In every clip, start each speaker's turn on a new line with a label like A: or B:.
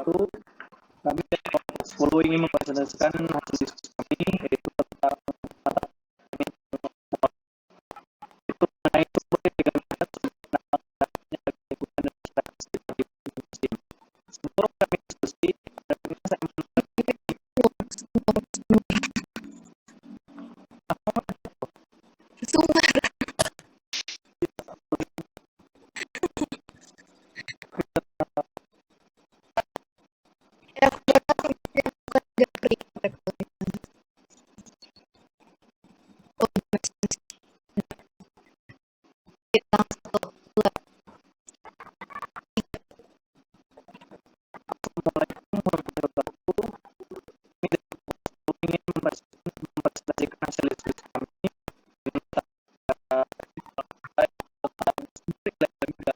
A: kami dari kelompok 10 ingin mempresentasikan hasil diskusi kami, yaitu tentang itu mengenai sumber illegal migas lingkungan dan masyarakat sekitar di musim. Sebelum kami diskusi, saya ingin mempresentasikan hasil diskusi kami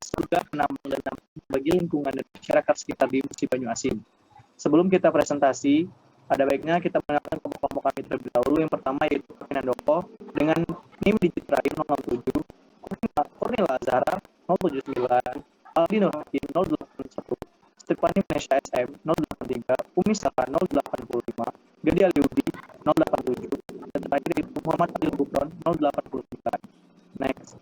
A: sudah menambang dan bagi lingkungan dan masyarakat sekitar di Musi Banyu Asin. Sebelum kita presentasi, ada baiknya kita mengenalkan kelompok kami terlebih dahulu. Yang pertama yaitu Kevin Handoko dengan NIM digit terakhir 07, Cornelia Azhara 079, Aldi Nurhakim 081, Stefani Manesha SM 083, Umi Saka 085, Gadi Aliudi 087, dan terakhir yaitu Muhammad Adil Gufron 089. Next.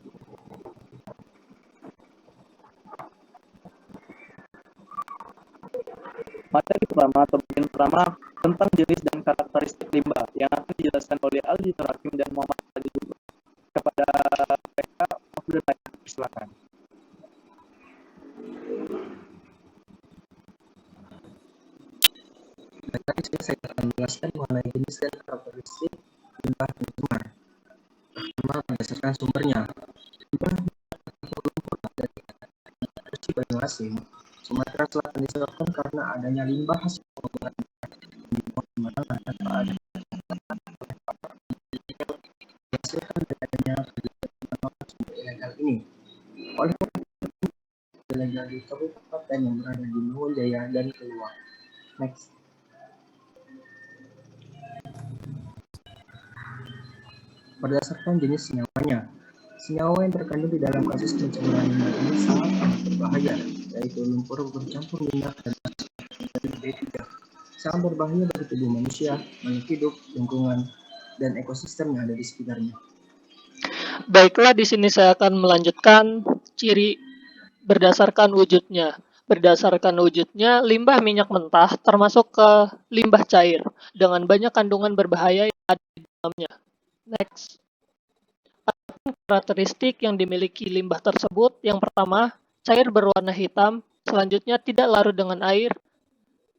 A: Materi pertama atau bagian pertama tentang jenis dan karakteristik limbah yang akan dijelaskan oleh Aldi Nurhakim dan Muhammad Adil Gufron. Kepada mereka, waktu dan silakan.
B: Tadi saya akan menjelaskan mengenai jenis dan karakteristik limbah pencemar. Pertama, berdasarkan sumbernya. Limbah lumpur dari Musi Banyu Asin, Sumatera Selatan disebabkan karena adanya limbah hasil pengolahan di bawah pemandangan tanpa ada dihasilkan dari adanya kegiatan penambangan sumber ilegal ini. Oleh ilegal di kabupaten yang berada di Luhur Jaya dan Keluar. Next. Berdasarkan jenis senyawanya, senyawa yang terkandung di dalam kasus pencemaran limbah ini sangat berbahaya, yaitu lumpur bercampur minyak dan B3. Sangat berbahaya bagi tubuh manusia, makhluk hidup, lingkungan, dan ekosistem yang ada di sekitarnya.
C: Baiklah, di sini saya akan melanjutkan ciri berdasarkan wujudnya. Berdasarkan wujudnya, limbah minyak mentah termasuk ke limbah cair dengan banyak kandungan berbahaya yang ada di dalamnya. Next. Karakteristik yang dimiliki limbah tersebut, yang pertama, cair berwarna hitam, selanjutnya tidak larut dengan air,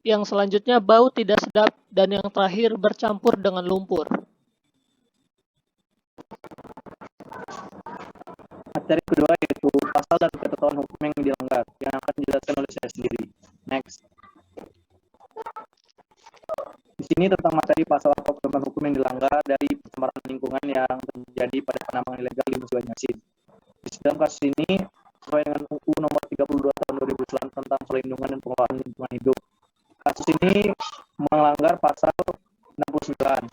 C: yang selanjutnya bau tidak sedap, dan yang terakhir bercampur dengan lumpur.
A: Materi kedua yaitu pasal dan ketentuan hukum yang dilanggar yang akan dijelaskan oleh saya sendiri. Next. Di sini tentang materi pasal atau ketentuan hukum yang dilanggar dari pencemaran lingkungan yang terjadi pada penambangan ilegal di Musi Banyu Asin. Di dalam kasus ini sesuai dengan UU nomor 32 tahun 2009 tentang perlindungan dan pengelolaan lingkungan hidup. Kasus ini melanggar pasal 69.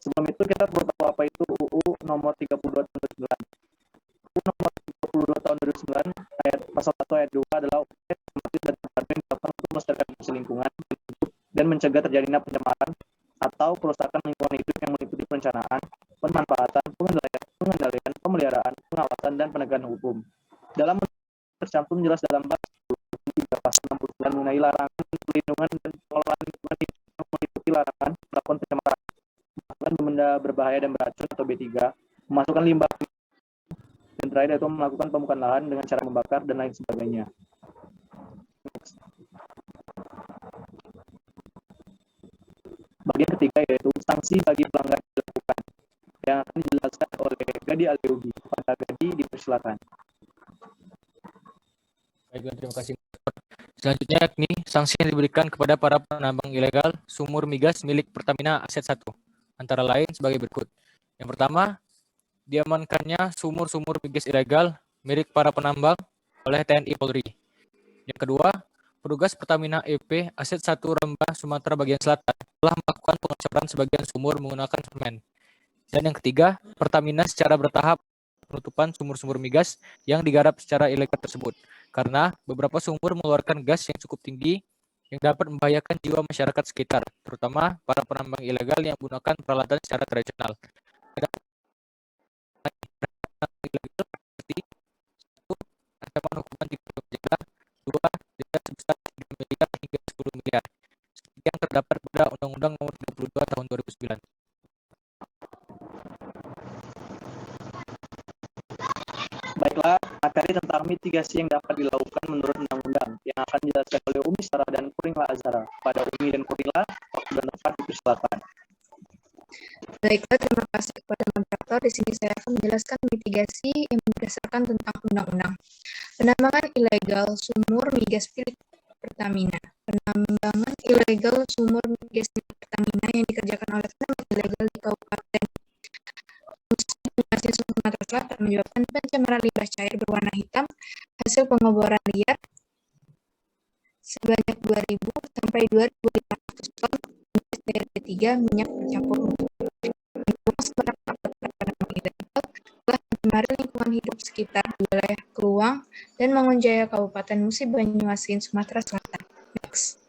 A: Sebelum itu kita perlu tahu apa itu UU nomor 32 tahun 2009. UU nomor 32 tahun 2009 ayat pasal 1 ayat 2 adalah upaya sistematis dan terpadu yang dilakukan untuk melestarikan fungsi lingkungan dan mencegah terjadinya pencemaran atau kerusakan lingkungan hidup yang meliputi perencanaan, pemanfaatan, pengendalian, pemeliharaan, pengawasan, dan penegakan hukum. Dalam tercantum jelas dalam pasal 69 mengenai larangan perlindungan dan pengelolaan lingkungan hidup yang meliputi larangan melakukan pencemaran, melakukan benda berbahaya dan beracun atau B3, memasukkan limbah, dan terakhir yaitu melakukan pembukaan lahan dengan cara membakar dan lain sebagainya. Bagian ketiga yaitu sanksi bagi pelanggar dilakukan yang akan dijelaskan oleh Gadi Aliudi. Pada Gadi dipersilakan.
D: Baik, terima kasih. Selanjutnya yakni sanksi yang diberikan kepada para penambang ilegal sumur migas milik Pertamina Aset 1 antara lain sebagai berikut. Yang pertama, diamankannya sumur-sumur migas ilegal milik para penambang oleh TNI Polri. Yang kedua, petugas Pertamina EP Aset 1 Rembah Sumatera bagian Selatan telah melakukan pengecoran sebagian sumur menggunakan semen. Dan yang ketiga, Pertamina secara bertahap penutupan sumur-sumur migas yang digarap secara ilegal tersebut karena beberapa sumur mengeluarkan gas yang cukup tinggi yang dapat membahayakan jiwa masyarakat sekitar, terutama para penambang ilegal yang menggunakan peralatan secara tradisional. Ilegal seperti 1. Ancaman hukuman 3 tahun penjara, 2. Denda sebesar 3 miliar hingga 10 miliar. Seperti yang terdapat pada Undang-Undang Nomor 32 Tahun 2009.
A: Baiklah, materi tentang mitigasi yang dapat dilakukan menurut undang-undang yang akan dijelaskan oleh Umi Sarah dan Kurila Azhara. Pada Umi dan Kurila, waktu dan tempat dipersilakan.
E: Baiklah, terima kasih kepada moderator. Di sini saya akan menjelaskan mitigasi yang berdasarkan tentang undang-undang. Penambangan ilegal sumur migas milik Pertamina. Penambangan ilegal sumur migas milik Pertamina yang dikerjakan oleh penambang ilegal di Kabupaten Musi Sumatera Selatan menyebabkan pencemaran limbah cair berwarna hitam hasil pengeboran liar sebanyak 2.000 sampai 2.500 ton migas cair B3 minyak bercampur telah mencemari lingkungan hidup sekitar di wilayah Keluang dan Mangunjaya Kabupaten Musi Banyuasin, Sumatera Selatan. Next.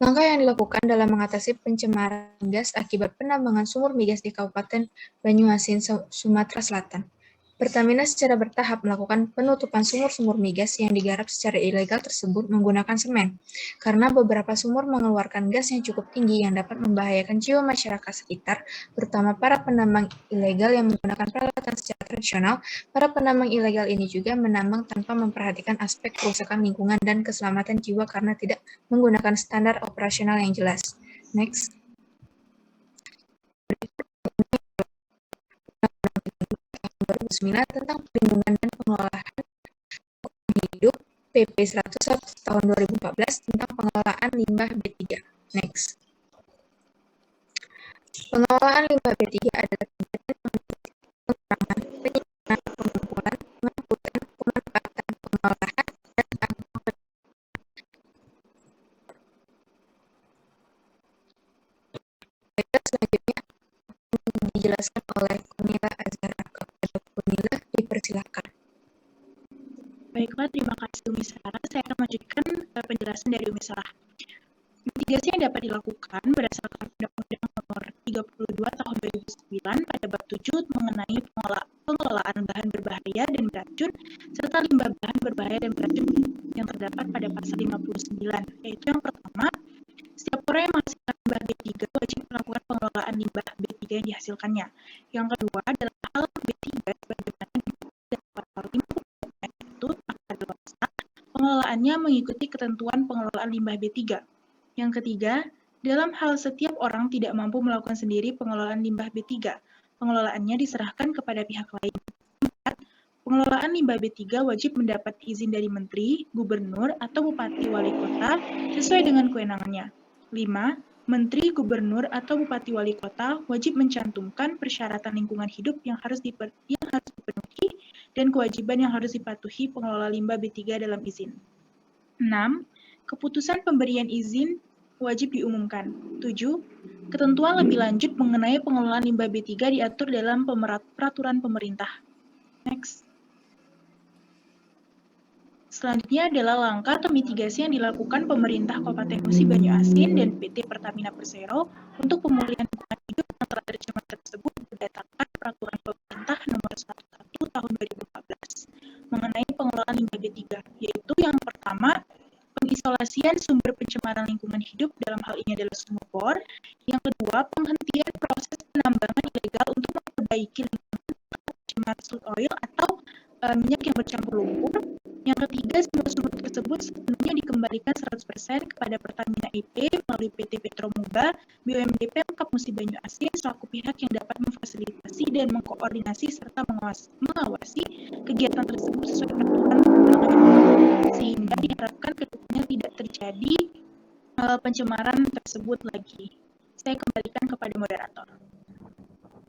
E: Langkah yang dilakukan dalam mengatasi pencemaran gas akibat penambangan sumur migas di Kabupaten Banyuasin, Sumatera Selatan. Pertamina secara bertahap melakukan penutupan sumur-sumur migas yang digarap secara ilegal tersebut menggunakan semen, karena beberapa sumur mengeluarkan gas yang cukup tinggi yang dapat membahayakan jiwa masyarakat sekitar, terutama para penambang ilegal yang menggunakan peralatan secara tradisional. Para penambang ilegal ini juga menambang tanpa memperhatikan aspek kerusakan lingkungan dan keselamatan jiwa karena tidak menggunakan standar operasional yang jelas. Next. Tentang perlindungan dan pengelolaan hidup PP 101 tahun 2014 tentang pengelolaan limbah B3. Next. Pengelolaan limbah B3 adalah kegiatan pengurangan, penyimpanan, pengumpulan, pengangkutan, pemanfaatan, pengolahan, dan selanjutnya dijelaskan oleh Kurila Azhara. Kepada Kurila dipersilakan.
F: Baiklah, terima kasih Umi Sarah. Saya akan melanjutkan penjelasan dari Umi Sarah. Mitigasi yang dapat dilakukan berdasarkan Undang-Undang Nomor 32 Tahun 2009 pada bab 7 mengenai pengelolaan bahan berbahaya dan beracun serta limbah bahan berbahaya dan beracun yang terdapat pada pasal 59, yaitu yang pertama, setiap orang yang menghasilkan limbah B3 wajib melakukan pengelolaan limbah B3 yang dihasilkannya. Yang kedua adalah hal B3 sebagaimana dalam pasal 50 pengelolaannya mengikuti ketentuan pengelolaan limbah B3. Yang ketiga, dalam hal setiap orang tidak mampu melakukan sendiri pengelolaan limbah B3, pengelolaannya diserahkan kepada pihak lain. 4. Pengelolaan limbah B3 wajib mendapat izin dari Menteri, Gubernur, atau Bupati Wali Kota sesuai dengan kewenangannya. 5. Menteri, Gubernur, atau Bupati Wali Kota wajib mencantumkan persyaratan lingkungan hidup yang harus dipenuhi dan kewajiban yang harus dipatuhi pengelola limbah B3 dalam izin. 6. Keputusan pemberian izin wajib diumumkan. 7. Ketentuan lebih lanjut mengenai pengelolaan limbah B3 diatur dalam peraturan pemerintah. Next. Selanjutnya adalah langkah atau mitigasi yang dilakukan pemerintah Kabupaten Musi Banyuasin dan PT Pertamina Persero untuk pemulihan lingkungan hidup yang telah tercemar tersebut berdasarkan peraturan pemerintah nomor 11 tahun 2014 mengenai pengelolaan limbah B3, yaitu yang pertama, pengisolasian sumber pencemaran lingkungan hidup, dalam hal ini adalah sumur bor. Yang kedua, penghentian proses penambangan ilegal untuk memperbaiki lingkungan pencemaran soot oil atau minyak yang bercampur lumpur. Yang ketiga, sumur-sumur tersebut sepenuhnya dikembalikan 100% kepada Pertamina IP melalui PT Petromuba, BUMD Pemkab Musi Banyuasin selaku pihak yang dapat memfasilitasi dan mengkoordinasi serta mengawasi kegiatan tersebut sesuai peraturan perundangan, sehingga diharapkan kedepannya tidak terjadi pencemaran tersebut lagi. Saya kembalikan kepada moderator.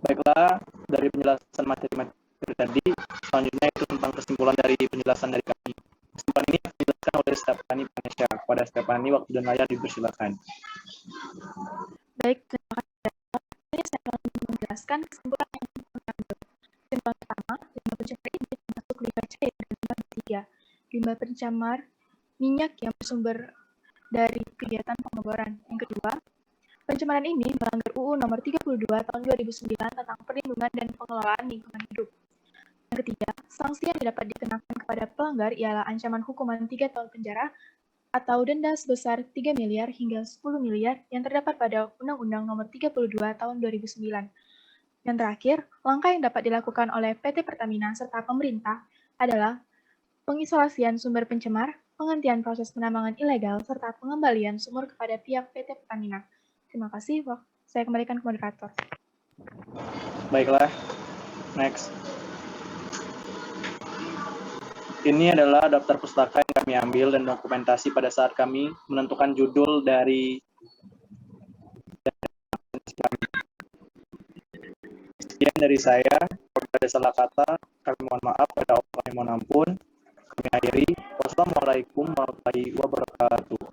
A: Baiklah, dari penjelasan materi-materi tadi, selanjutnya itu tentang kesimpulan dari penjelasan dari kami. Kesimpulan ini dijelaskan oleh Stefani Panesha. Kepada Stefani, waktu dan layar dipersilakan.
G: Baik, terima kasih. Saya akan menjelaskan kesimpulan yang mengambil. Kesimpulan pertama, limbah pencemar ini termasuk limbah cair dan limbah B3. Limbah pencemar minyak yang bersumber dari kegiatan pengeboran. Yang kedua, pencemaran ini melanggar UU Nomor 32 Tahun 2009 tentang Perlindungan dan Pengelolaan Lingkungan Hidup. Yang ketiga, sanksi yang dapat dikenakan kepada pelanggar ialah ancaman hukuman 3 tahun penjara atau denda sebesar 3 miliar hingga 10 miliar yang terdapat pada Undang-Undang Nomor 32 Tahun 2009. Yang terakhir, langkah yang dapat dilakukan oleh PT Pertamina serta pemerintah adalah pengisolasian sumber pencemar, penghentian proses penambangan ilegal, serta pengembalian sumur kepada pihak PT Pertamina. Terima kasih, saya kembalikan ke moderator.
A: Baiklah, next. Ini adalah daftar pustaka yang kami ambil dan dokumentasi pada saat kami menentukan judul dari kami. Sekian dari saya. Kalau ada salah kata, kami mohon maaf. Pada Allah kami mohon ampun. Kami akhiri. Wassalamualaikum warahmatullahi wabarakatuh.